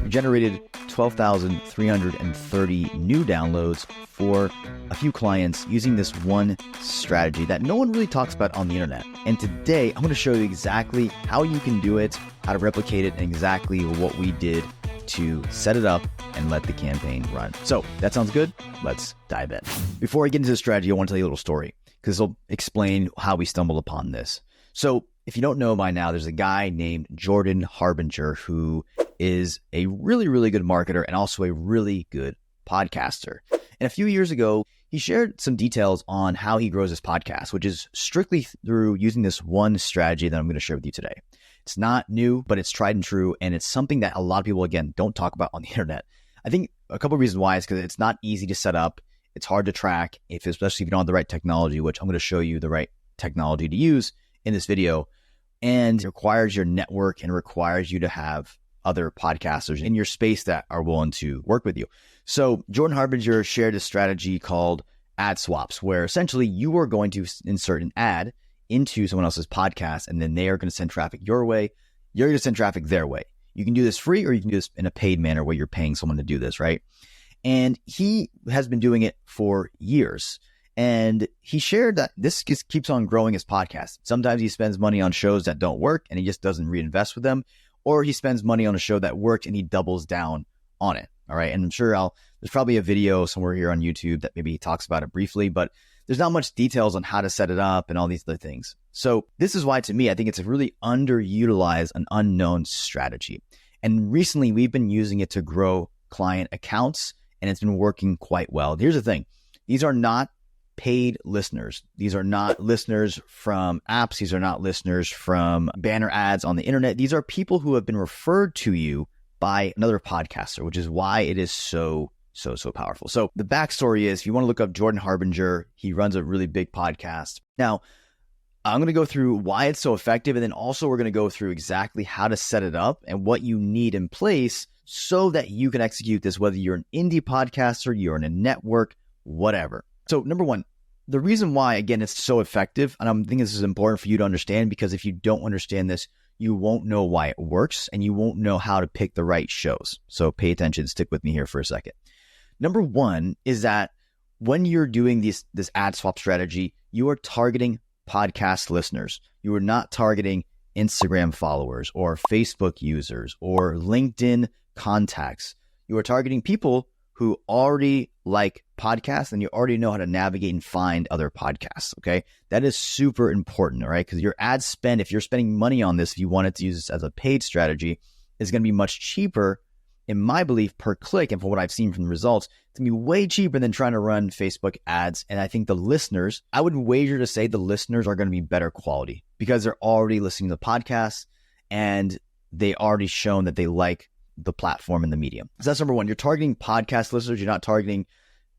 We generated 12,330 new downloads for a few clients using this one strategy that no one really talks about on the internet. And today I'm going to show you exactly how you can do it, how to replicate it, and exactly what we did to set it up and let the campaign run. So that sounds good. Let's dive in. Before I get into the strategy, I want to tell you a little story because it'll explain how we stumbled upon this. So if you don't know by now, there's a guy named Jordan Harbinger who is a really, really good marketer and also a really good podcaster. And a few years ago, he shared some details on how he grows his podcast, which is strictly through using this one strategy that I'm going to share with you today. It's not new, but it's tried and true. And it's something that a lot of people, again, don't talk about on the internet. I think a couple of reasons why is because it's not easy to set up. It's hard to track, especially if you don't have the right technology, which I'm going to show you the right technology to use in this video. And it requires your network and requires you to have other podcasters in your space that are willing to work with you. So Jordan Harbinger shared a strategy called ad swaps, where essentially you are going to insert an ad into someone else's podcast, and then they are going to send traffic your way. You're going to send traffic their way. You can do this free, or you can do this in a paid manner where you're paying someone to do this, right? And he has been doing it for years. And he shared that this just keeps on growing his podcast. Sometimes he spends money on shows that don't work and he just doesn't reinvest with them, or he spends money on a show that worked and he doubles down on it. All right. And I'm sure there's probably a video somewhere here on YouTube that maybe he talks about it briefly, but there's not much details on how to set it up and all these other things. So this is why, to me, I think it's a really underutilized and unknown strategy. And recently we've been using it to grow client accounts, and it's been working quite well. Here's the thing. These are not paid listeners. These are not listeners from apps. These are not listeners from banner ads on the internet. These are people who have been referred to you by another podcaster, which is why it is so powerful. So the backstory is, if you want to look up Jordan Harbinger, he runs a really big podcast. Now, I'm going to go through why it's so effective, and then also we're going to go through exactly how to set it up and what you need in place so that you can execute this, whether you're an indie podcaster, you're in a network, whatever. So number one, the reason why, again, it's so effective, and I'm thinking this is important for you to understand, because if you don't understand this, you won't know why it works and you won't know how to pick the right shows. So pay attention, stick with me here for a second. Number one is that when you're doing this ad swap strategy, you are targeting podcast listeners. You are not targeting Instagram followers or Facebook users or LinkedIn contacts. You are targeting people who already like podcasts and you already know how to navigate and find other podcasts, okay? That is super important, all right? Because your ad spend, if you're spending money on this, if you wanted to use this as a paid strategy, is going to be much cheaper, in my belief, per click. And from what I've seen from the results, it's going to be way cheaper than trying to run Facebook ads. And I think the listeners, I would wager to say the listeners are going to be better quality because they're already listening to the podcasts and they already shown that they like the platform and the medium. So that's number one. You're targeting podcast listeners. You're not targeting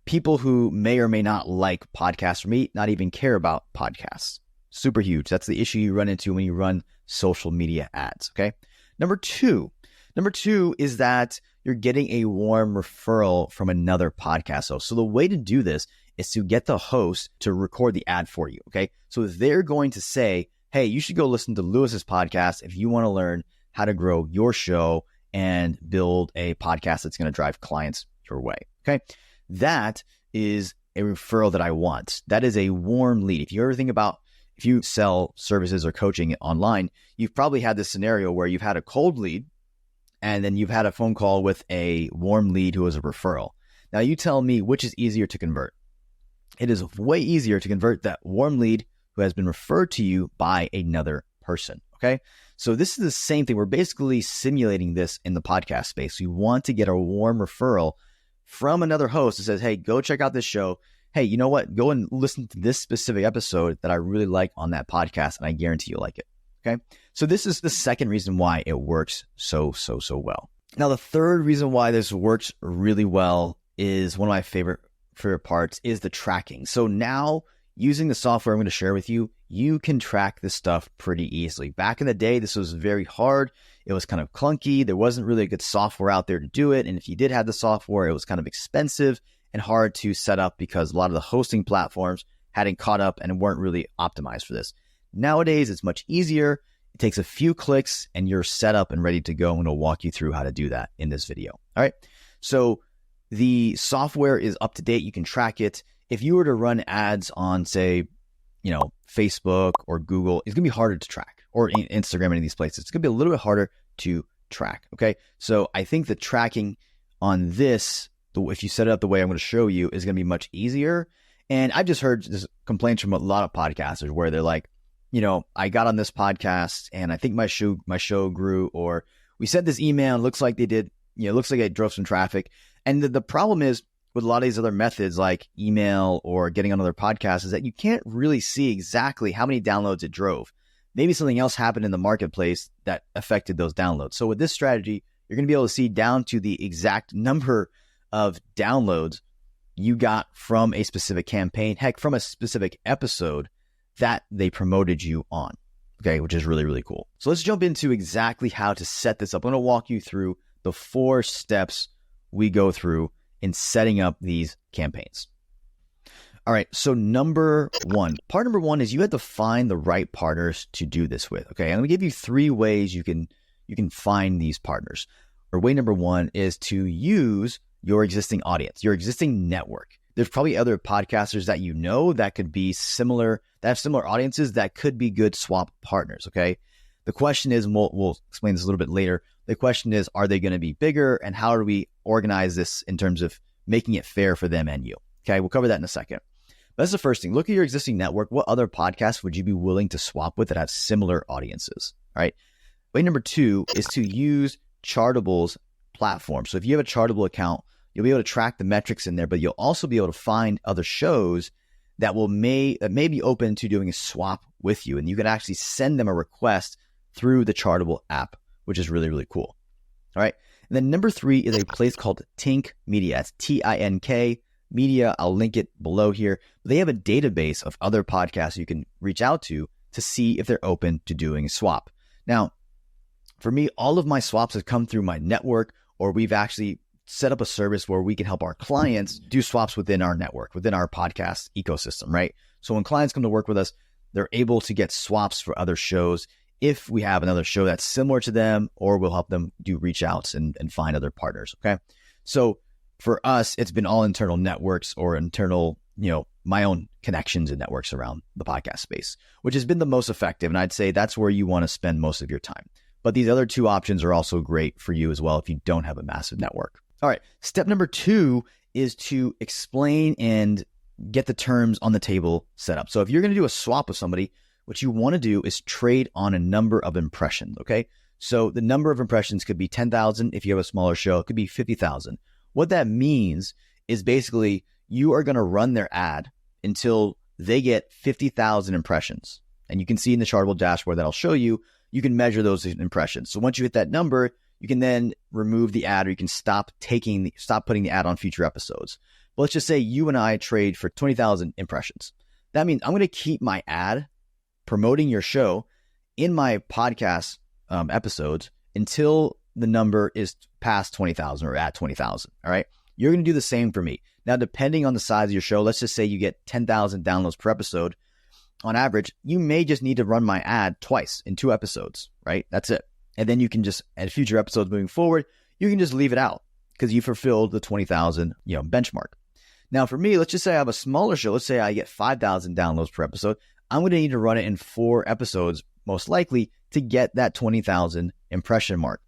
people who may or may not like podcasts or may not even care about podcasts. Super huge. That's the issue you run into when you run social media ads, okay? Number two is that you're getting a warm referral from another podcast host. So the way to do this is to get the host to record the ad for you, okay? So they're going to say, hey, you should go listen to Lewis's podcast if you want to learn how to grow your show and build a podcast that's going to drive clients your way, okay? That is a referral that I want. That is a warm lead. If you ever think about, if you sell services or coaching online, you've probably had this scenario where you've had a cold lead and then you've had a phone call with a warm lead who is a referral. Now you tell me which is easier to convert. It is way easier to convert that warm lead who has been referred to you by another person, okay? So this is the same thing. We're basically simulating this in the podcast space. We want to get a warm referral from another host that says, hey, go check out this show. Hey, you know what? Go and listen to this specific episode that I really like on that podcast, and I guarantee you'll like it. Okay. So this is the second reason why it works so well. Now, the third reason why this works really well is one of my favorite parts is the tracking. So now using the software I'm going to share with you, you can track this stuff pretty easily. Back in the day, this was very hard. It was kind of clunky. There wasn't really a good software out there to do it. And if you did have the software, it was kind of expensive and hard to set up because a lot of the hosting platforms hadn't caught up and weren't really optimized for this. Nowadays, it's much easier. It takes a few clicks and you're set up and ready to go. I'm going to walk you through how to do that in this video. All right. So the software is up to date. You can track it. If you were to run ads on, say, Facebook or Google, it's going to be harder to track, or Instagram, any of these places. It's going to be a little bit harder to track. Okay. So I think the tracking on this, if you set it up the way I'm going to show you, is going to be much easier. And I've just heard this complaints from a lot of podcasters where they're like, I got on this podcast and I think my show grew, or we sent this email and it looks like they did, looks like it drove some traffic. And the problem is with a lot of these other methods like email or getting on other podcasts is that you can't really see exactly how many downloads it drove. Maybe something else happened in the marketplace that affected those downloads. So with this strategy, you're going to be able to see down to the exact number of downloads you got from a specific campaign, heck, from a specific episode that they promoted you on, okay, which is really, really cool. So let's jump into exactly how to set this up. I'm going to walk you through the 4 steps we go through in setting up these campaigns. All right, so part number one is you have to find the right partners to do this with, okay? I'm going to give you 3 ways you can find these partners. Or way number 1 is to use your existing audience, your existing network. There's probably other podcasters that that could be similar, that have similar audiences that could be good swap partners, okay? The question is, and we'll explain this a little bit later, the question is, are they going to be bigger, and how do we organize this in terms of making it fair for them and you? Okay, we'll cover that in a second. But that's the first thing. Look at your existing network. What other podcasts would you be willing to swap with that have similar audiences? All right. Way number 2 is to use Chartable's platform. So if you have a Chartable account, you'll be able to track the metrics in there, but you'll also be able to find other shows that may be open to doing a swap with you. And you can actually send them a request through the Chartable app, which is really, really cool. All right. And then number 3 is a place called Tink Media. It's Tink Media. I'll link it below here. They have a database of other podcasts you can reach out to see if they're open to doing a swap. Now, for me, all of my swaps have come through my network, or we've actually set up a service where we can help our clients do swaps within our network, within our podcast ecosystem, right? So when clients come to work with us, they're able to get swaps for other shows if we have another show that's similar to them, or we'll help them do reach outs and find other partners, okay? So for us, it's been all internal networks or internal, my own connections and networks around the podcast space, which has been the most effective. And I'd say that's where you want to spend most of your time. But these other 2 options are also great for you as well if you don't have a massive network. All right. Step number 2 is to explain and get the terms on the table set up. So if you're going to do a swap with somebody, what you want to do is trade on a number of impressions. Okay. So the number of impressions could be 10,000. If you have a smaller show, it could be 50,000. What that means is basically you are going to run their ad until they get 50,000 impressions. And you can see in the Chartable dashboard that I'll show you, you can measure those impressions. So once you hit that number, you can then remove the ad, or you can stop putting the ad on future episodes. But let's just say you and I trade for 20,000 impressions. That means I'm going to keep my ad promoting your show in my podcast episodes until the number is past 20,000 or at 20,000. All right. You're going to do the same for me. Now, depending on the size of your show, let's just say you get 10,000 downloads per episode. On average, you may just need to run my ad twice in 2 episodes, right? That's it. And then you can just, at future episodes moving forward, you can just leave it out because you fulfilled the 20,000, benchmark. Now, for me, let's just say I have a smaller show. Let's say I get 5,000 downloads per episode. I'm going to need to run it in 4 episodes, most likely, to get that 20,000 impression mark.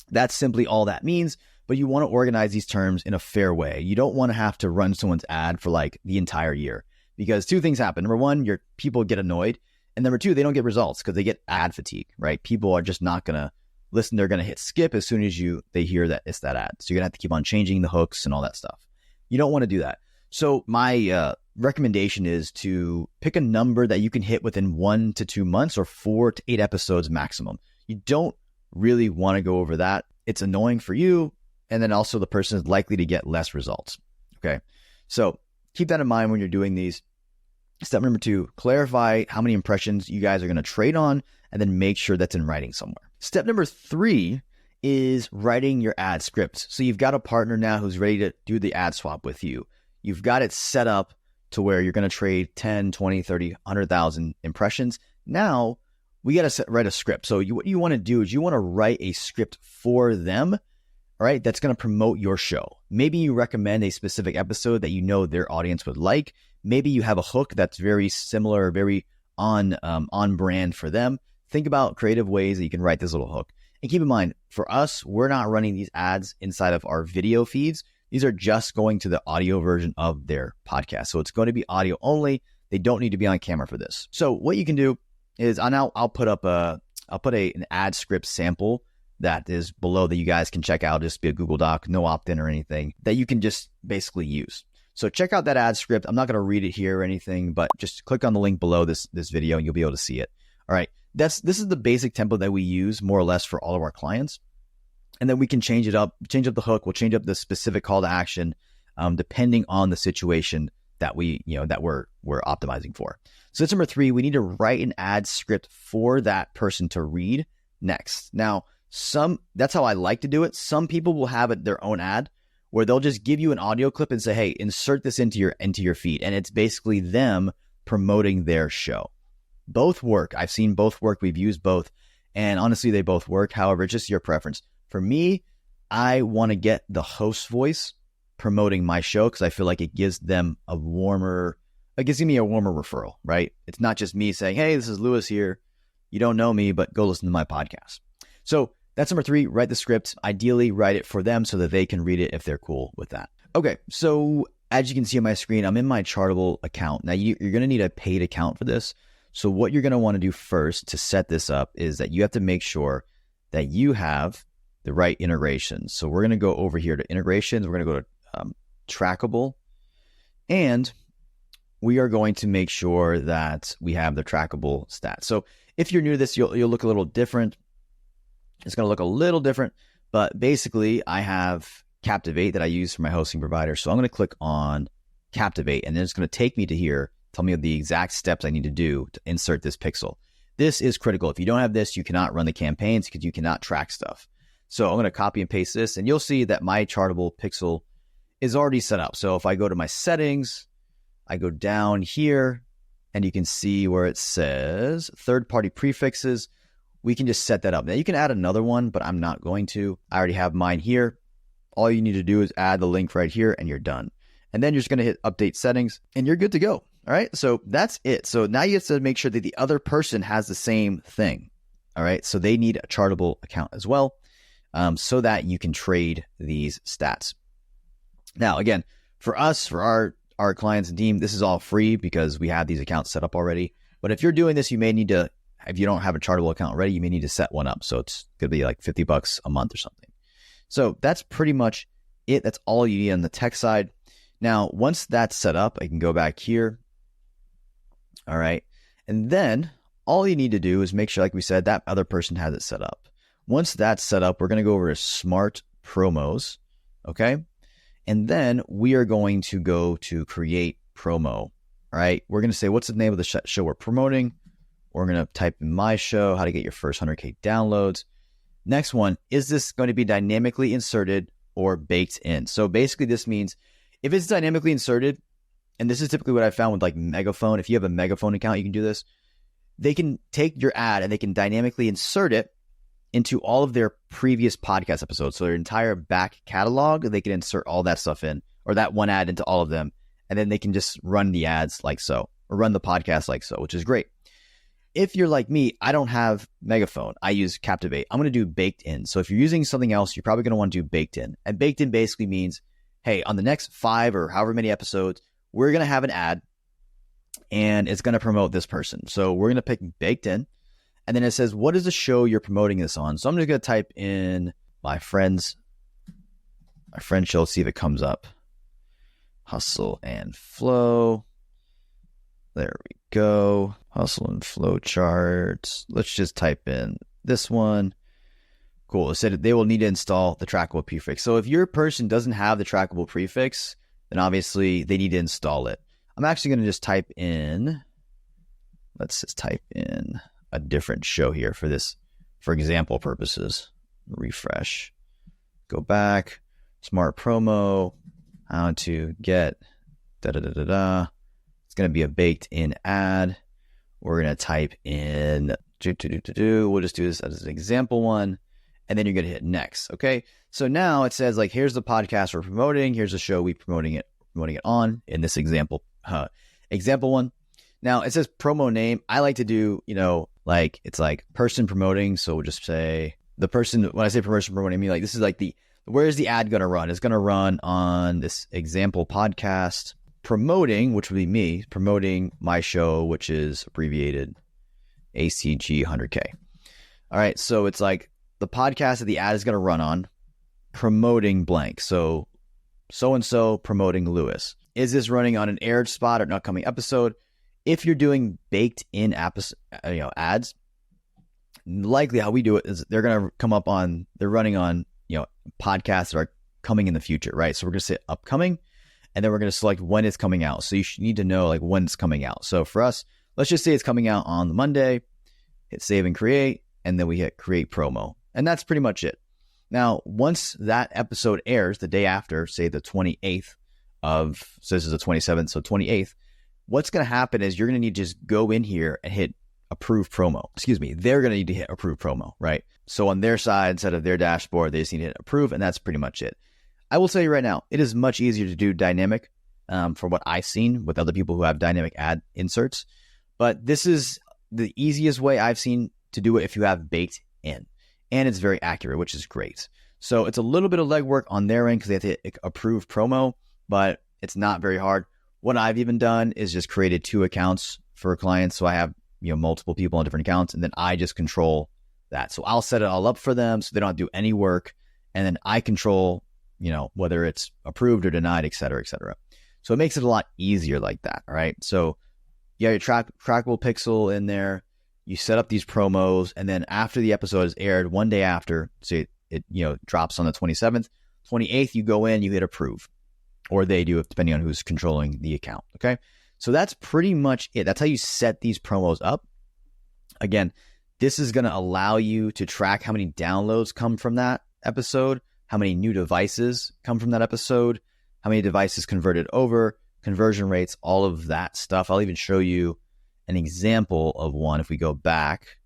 That's simply all that means, but you want to organize these terms in a fair way. You don't want to have to run someone's ad for like the entire year, because 2 things happen. Number 1, your people get annoyed. And number 2, they don't get results because they get ad fatigue, right? People are just not going to listen. They're going to hit skip as soon as they hear that it's that ad. So you're going to have to keep on changing the hooks and all that stuff. You don't want to do that. So my recommendation is to pick a number that you can hit within 1 to 2 months, or 4 to 8 episodes maximum. You don't really want to go over that. It's annoying for you. And then also the person is likely to get less results. Okay. So keep that in mind when you're doing these. Step number 2, clarify how many impressions you guys are going to trade on, and then make sure that's in writing somewhere. Step number 3 is writing your ad script. So you've got a partner now who's ready to do the ad swap with you. You've got it set up to where you're going to trade 10, 20, 30, 100,000 impressions. Now, we got to write a script. So what you want to do is you want to write a script for them, all right, that's going to promote your show. Maybe you recommend a specific episode that you know their audience would like. Maybe you have a hook that's very similar, very on brand for them. Think about creative ways that you can write this little hook. And keep in mind, for us, we're not running these ads inside of our video feeds. These are just going to the audio version of their podcast. So it's going to be audio only. They don't need to be on camera for this. So what you can do is I'll put an ad script sample that is below that you guys can check out. Just be a Google Doc, no opt-in or anything that you can just basically use. So check out that ad script. I'm not going to read it here or anything, but just click on the link below this video and you'll be able to see it. All right. This is the basic template that we use more or less for all of our clients. And then we can change up the hook. We'll change up the specific call to action, depending on the situation that we're optimizing for. So that's number 3. We need to write an ad script for that person to read next. Now, that's how I like to do it. Some people will have their own ad where they'll just give you an audio clip and say, hey, insert this into your feed. And it's basically them promoting their show. Both work. I've seen both work. We've used both. And honestly, they both work. However, it's just your preference. For me, I want to get the host's voice promoting my show because I feel like it gives me a warmer referral, right? It's not just me saying, hey, this is Lewis here. You don't know me, but go listen to my podcast. So that's number 3, write the script. Ideally, write it for them so that they can read it if they're cool with that. Okay, so as you can see on my screen, I'm in my Chartable account. Now, you're going to need a paid account for this. So what you're going to want to do first to set this up is that you have to make sure that you have the right integrations. So we're going to go over here to integrations. We're going to go to trackable. And we are going to make sure that we have the trackable stats. So if you're new to this, you'll look a little different. It's going to look a little different, but basically I have Captivate that I use for my hosting provider. So I'm going to click on Captivate and then it's going to take me to here, tell me the exact steps I need to do to insert this pixel. This is critical. If you don't have this, you cannot run the campaigns because you cannot track stuff. So I'm going to copy and paste this and you'll see that my Chartable pixel is already set up. So if I go to my settings, I go down here and you can see where it says third-party prefixes. We can just set that up. Now you can add another one, but I'm not going to. I already have mine here. All you need to do is add the link right here and you're done. And then you're just going to hit update settings and you're good to go. All right. So that's it. So now you have to make sure that the other person has the same thing. All right. So they need a Chartable account as well, so that you can trade these stats. Now, again, for us, for our clients and team, this is all free because we have these accounts set up already. But if you're doing this, you may need to, if you don't have a Chartable account already, you may need to set one up. So it's going to be like $50 a month or something. So that's pretty much it. That's all you need on the tech side. Now, once that's set up, I can go back here. All right. And then all you need to do is make sure, like we said, that other person has it set up. Once that's set up, we're going to go over to Smart Promos. Okay. And then we are going to go to Create Promo. All right. We're going to say, what's the name of the show we're promoting? We're going to type in my show, how to get your first 100K downloads. Next one, is this going to be dynamically inserted or baked in? So basically this means if it's dynamically inserted, and this is typically what I found with like Megaphone. If you have a Megaphone account, you can do this. They can take your ad and they can dynamically insert it into all of their previous podcast episodes. So their entire back catalog, they can insert all that stuff in, or that one ad into all of them. And then they can just run the ads like so, or run the podcast like so, which is great. If you're like me, I don't have Megaphone. I use Captivate. I'm going to do baked in. So if you're using something else, you're probably going to want to do baked in. And baked in basically means, hey, on the next 5 or however many episodes, we're going to have an ad and it's going to promote this person. So we're going to pick baked in. And then it says, what is the show you're promoting this on? So I'm just going to type in my friend's show, see if it comes up. Hustle and Flow. There we go. Hustle and Flow charts. Let's just type in this one. Cool. It said they will need to install the trackable prefix. So if your person doesn't have the trackable prefix, then obviously they need to install it. I'm actually going to just type in, let's just type in a different show here for this, for example purposes. Refresh. Go back. Smart Promo. How to get It's going to be a baked in ad. We're going to type in We'll just do this as an example one, and then you're going to hit next. Okay. So now it says like, here's the podcast we're promoting. Here's the show we promoting it on in this example one. Now it says promo name. I like to do, like it's like person promoting. So we'll just say the person, when I say person promoting, I mean like, this is like where's the ad going to run? It's going to run on this example podcast promoting, which would be me promoting my show, which is abbreviated ACG 100K. All right. So it's like the podcast that the ad is going to run on promoting blank. So-and-so promoting Lewis. Is this running on an aired spot or an upcoming episode? If you're doing baked in ads, likely how we do it is they're going to come up on, they're running on, podcasts that are coming in the future, right? So we're going to say upcoming, and then we're going to select when it's coming out. So you need to know like when it's coming out. So for us, let's just say it's coming out on the Monday, hit save and create, and then we hit create promo. And that's pretty much it. Now, once that episode airs the day after, say the 28th so this is the 27th, so 28th, what's going to happen is you're going to need to just go in here and hit approve promo. They're going to need to hit approve promo, right? So on their side, instead of their dashboard, they just need to hit approve, and that's pretty much it. I will tell you right now, it is much easier to do dynamic from what I've seen with other people who have dynamic ad inserts. But this is the easiest way I've seen to do it if you have baked in. And it's very accurate, which is great. So it's a little bit of legwork on their end because they have to hit approve promo, but it's not very hard. What I've even done is just created 2 accounts for clients. So I have multiple people on different accounts, and then I just control that. So I'll set it all up for them so they don't have to do any work. And then I control, whether it's approved or denied, et cetera, et cetera. So it makes it a lot easier like that. All right. So you have your trackable pixel in there. You set up these promos, and then after the episode is aired, one day after, so it drops on the 27th, 28th, you go in, you hit approve, or they do, depending on who's controlling the account. Okay. So that's pretty much it. That's how you set these promos up. Again, this is going to allow you to track how many downloads come from that episode, how many new devices come from that episode, how many devices converted over, conversion rates, all of that stuff. I'll even show you an example of one. If we go back,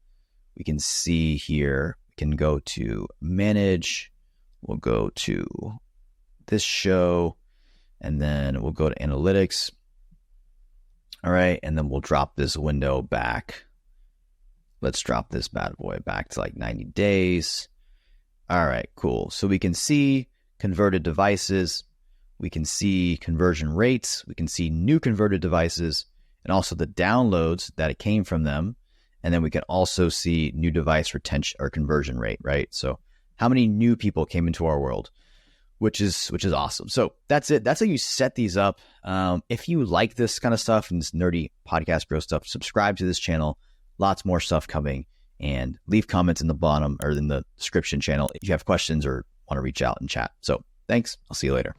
we can see here, we can go to manage, we'll go to this show, and then we'll go to analytics. All right, and then we'll drop this window back. Let's drop this bad boy back to like 90 days. All right, cool. So we can see converted devices, we can see conversion rates, we can see new converted devices, and also the downloads that it came from them. And then we can also see new device retention or conversion rate, right? So how many new people came into our world, which is awesome. So that's it. That's how you set these up. If you like this kind of stuff and this nerdy podcast bro stuff, subscribe to this channel. Lots more stuff coming, and leave comments in the bottom or in the description channel if you have questions or want to reach out and chat. So thanks. I'll see you later.